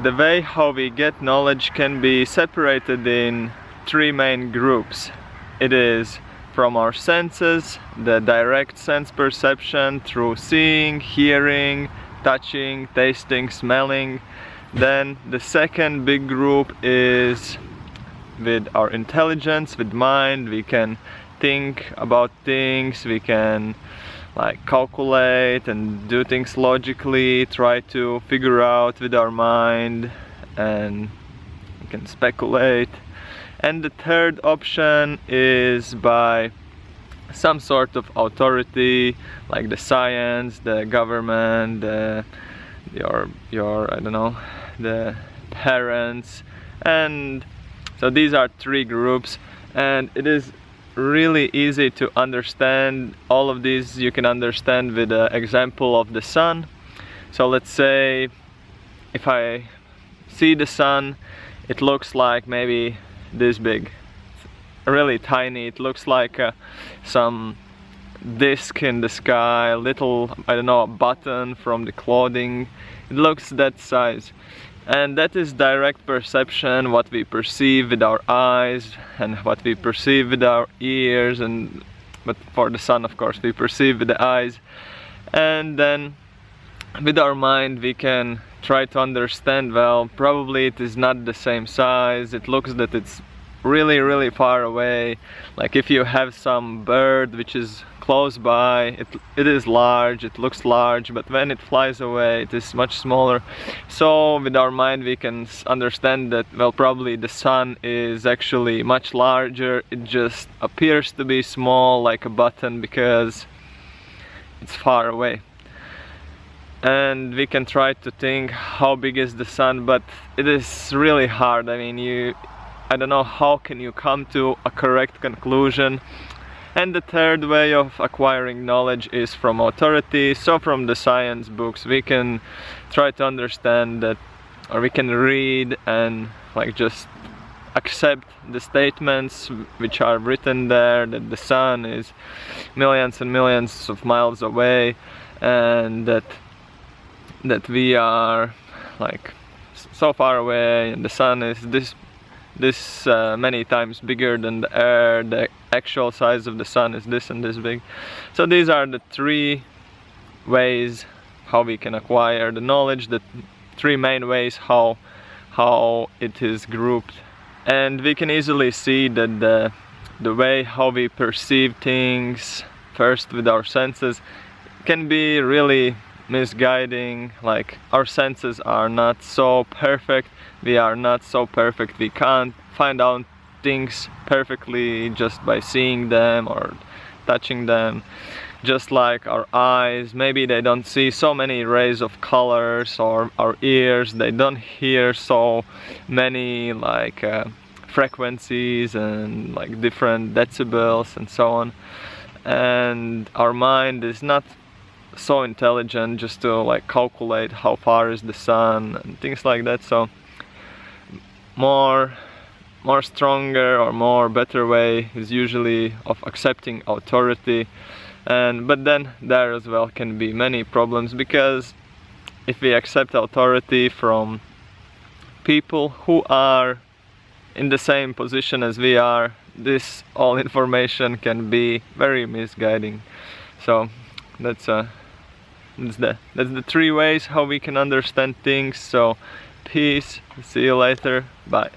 the way how we get knowledge can be separated in three main groups. It is from our senses, the direct sense perception through seeing, hearing, touching, tasting, smelling. Then the second big group is with our intelligence, with mind. We can think about things, we can like calculate and do things logically, try to figure out with our mind, and we can speculate. And the third option is by some sort of authority, like the science, the government, your I don't know, the parents. And so these are three groups, and it is really easy to understand all of these. You can understand with the example of the sun. So let's say if I see the sun, it looks like maybe this big, really tiny. It looks like some disc in the sky, little, I don't know, a button from the clothing. It looks that size. And that is direct perception, what we perceive with our eyes and what we perceive with our ears, but for the sun, of course, we perceive with the eyes. And then with our mind we can try to understand, well, probably it is not the same size. It looks that it's really far away. Like if you have some bird which is close by, it is large, it looks large, but when it flies away it is much smaller. So with our mind we can understand that, well, probably the sun is actually much larger. It just appears to be small, like a button, because it's far away. And we can try to think how big is the sun, but it is really hard. I mean, I don't know how can you come to a correct conclusion. And the third way of acquiring knowledge is from authority. So from the science books we can try to understand that, or we can read and like just accept the statements which are written there, that the sun is millions and millions of miles away, and that we are like so far away, and the sun is this many times bigger than the Earth. The actual size of the sun is this and this big. So these are the three ways how we can acquire the knowledge, the three main ways how it is grouped. And we can easily see that the way how we perceive things first with our senses can be really misguiding. Like our senses are not so perfect, we are not so perfect, we can't find out things perfectly just by seeing them or touching them. Just like our eyes, maybe they don't see so many rays of colors, or our ears, they don't hear so many like frequencies and like different decibels and so on. And our mind is not so intelligent just to like calculate how far is the sun and things like that. So more stronger or more better way is usually of accepting authority. But then there as well can be many problems, because if we accept authority from people who are in the same position as we are, this all information can be very misguiding. So that's the three ways how we can understand things. So peace, see you later, bye.